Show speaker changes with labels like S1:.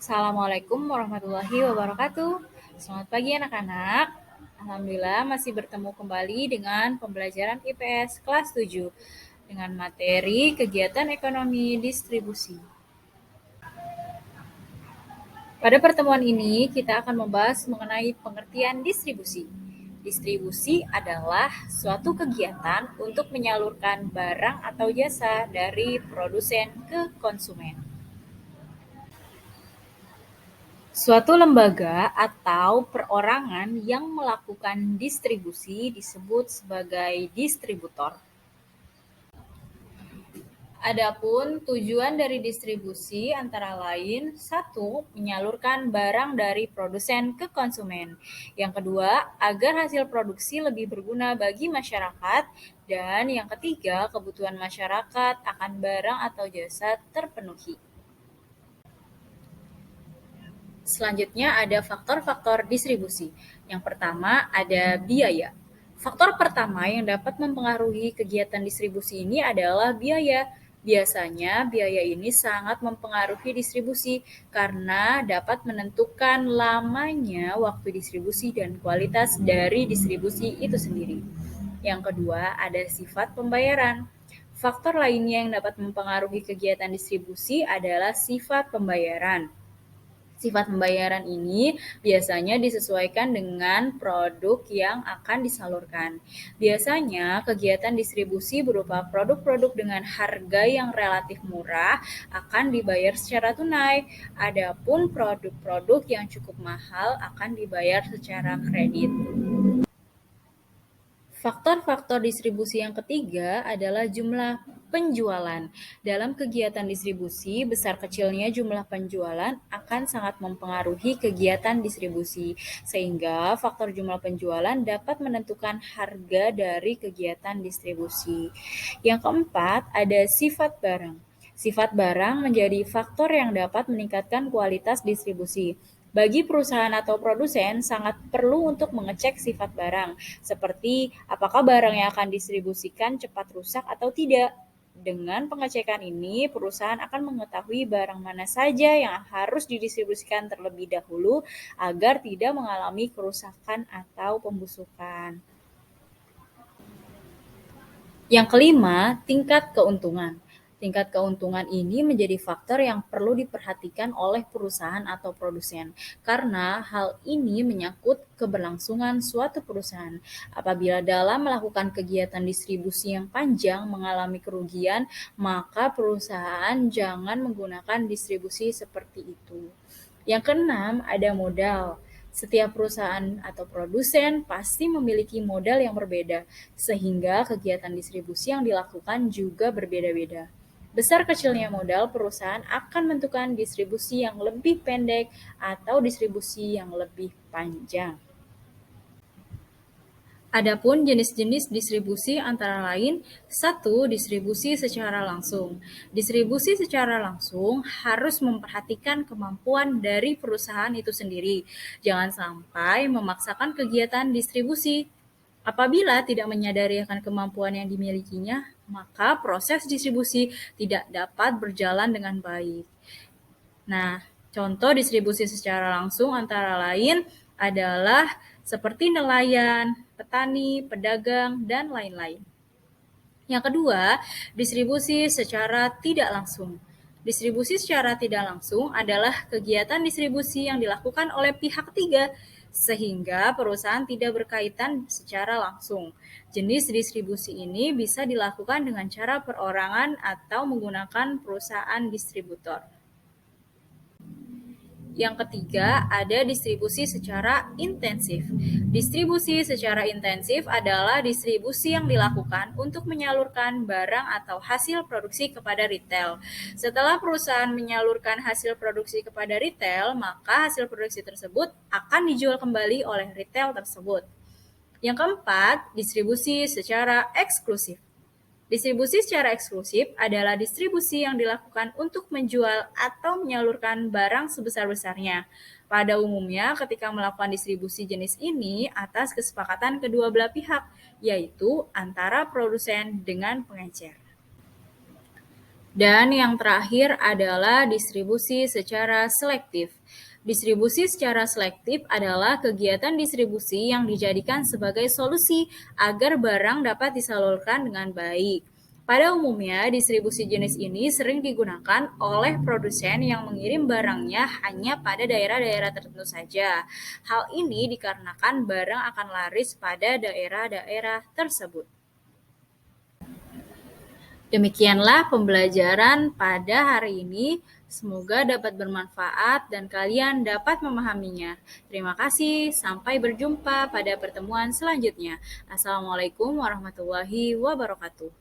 S1: Assalamualaikum warahmatullahi wabarakatuh. Selamat pagi anak-anak. Alhamdulillah masih bertemu kembali dengan pembelajaran IPS kelas 7 dengan materi kegiatan ekonomi distribusi. Pada pertemuan ini kita akan membahas mengenai pengertian distribusi. Distribusi adalah suatu kegiatan untuk menyalurkan barang atau jasa dari produsen ke konsumen. Suatu lembaga atau perorangan yang melakukan distribusi disebut sebagai distributor. Adapun tujuan dari distribusi antara lain, satu, menyalurkan barang dari produsen ke konsumen. Yang kedua, agar hasil produksi lebih berguna bagi masyarakat. Dan yang ketiga, kebutuhan masyarakat akan barang atau jasa terpenuhi. Selanjutnya ada faktor-faktor distribusi. Yang pertama ada biaya. Faktor pertama yang dapat mempengaruhi kegiatan distribusi ini adalah biaya. Biasanya biaya ini sangat mempengaruhi distribusi karena dapat menentukan lamanya waktu distribusi dan kualitas dari distribusi itu sendiri. Yang kedua ada sifat pembayaran. Faktor lainnya yang dapat mempengaruhi kegiatan distribusi adalah sifat pembayaran. Sifat pembayaran ini biasanya disesuaikan dengan produk yang akan disalurkan. Biasanya kegiatan distribusi berupa produk-produk dengan harga yang relatif murah akan dibayar secara tunai. Adapun produk-produk yang cukup mahal akan dibayar secara kredit. Faktor-faktor distribusi yang ketiga adalah jumlah penjualan. Dalam kegiatan distribusi, besar kecilnya jumlah penjualan akan sangat mempengaruhi kegiatan distribusi, sehingga faktor jumlah penjualan dapat menentukan harga dari kegiatan distribusi. Yang keempat, ada sifat barang. Sifat barang menjadi faktor yang dapat meningkatkan kualitas distribusi. Bagi perusahaan atau produsen, sangat perlu untuk mengecek sifat barang, seperti apakah barang yang akan distribusikan cepat rusak atau tidak. Dengan pengecekan ini, perusahaan akan mengetahui barang mana saja yang harus didistribusikan terlebih dahulu agar tidak mengalami kerusakan atau pembusukan. Yang kelima, tingkat keuntungan. Tingkat keuntungan ini menjadi faktor yang perlu diperhatikan oleh perusahaan atau produsen, karena hal ini menyangkut keberlangsungan suatu perusahaan. Apabila dalam melakukan kegiatan distribusi yang panjang mengalami kerugian, maka perusahaan jangan menggunakan distribusi seperti itu. Yang keenam, ada modal. Setiap perusahaan atau produsen pasti memiliki modal yang berbeda, sehingga kegiatan distribusi yang dilakukan juga berbeda-beda. Besar kecilnya modal perusahaan akan menentukan distribusi yang lebih pendek atau distribusi yang lebih panjang. Adapun jenis-jenis distribusi antara lain, satu, distribusi secara langsung. Distribusi secara langsung harus memperhatikan kemampuan dari perusahaan itu sendiri. Jangan sampai memaksakan kegiatan distribusi. Apabila tidak menyadari akan kemampuan yang dimilikinya, maka proses distribusi tidak dapat berjalan dengan baik. Nah, contoh distribusi secara langsung antara lain adalah seperti nelayan, petani, pedagang, dan lain-lain. Yang kedua, distribusi secara tidak langsung. Distribusi secara tidak langsung adalah kegiatan distribusi yang dilakukan oleh pihak ketiga, sehingga perusahaan tidak berkaitan secara langsung. Jenis distribusi ini bisa dilakukan dengan cara perorangan atau menggunakan perusahaan distributor. Yang ketiga, ada distribusi secara intensif. Distribusi secara intensif adalah distribusi yang dilakukan untuk menyalurkan barang atau hasil produksi kepada retail. Setelah perusahaan menyalurkan hasil produksi kepada retail, maka hasil produksi tersebut akan dijual kembali oleh retail tersebut. Yang keempat, distribusi secara eksklusif. Distribusi secara eksklusif adalah distribusi yang dilakukan untuk menjual atau menyalurkan barang sebesar-besarnya. Pada umumnya, ketika melakukan distribusi jenis ini atas kesepakatan kedua belah pihak, yaitu antara produsen dengan pengecer. Dan yang terakhir adalah distribusi secara selektif. Distribusi secara selektif adalah kegiatan distribusi yang dijadikan sebagai solusi agar barang dapat disalurkan dengan baik. Pada umumnya, distribusi jenis ini sering digunakan oleh produsen yang mengirim barangnya hanya pada daerah-daerah tertentu saja. Hal ini dikarenakan barang akan laris pada daerah-daerah tersebut. Demikianlah pembelajaran pada hari ini. Semoga dapat bermanfaat dan kalian dapat memahaminya. Terima kasih, sampai berjumpa pada pertemuan selanjutnya. Assalamualaikum warahmatullahi wabarakatuh.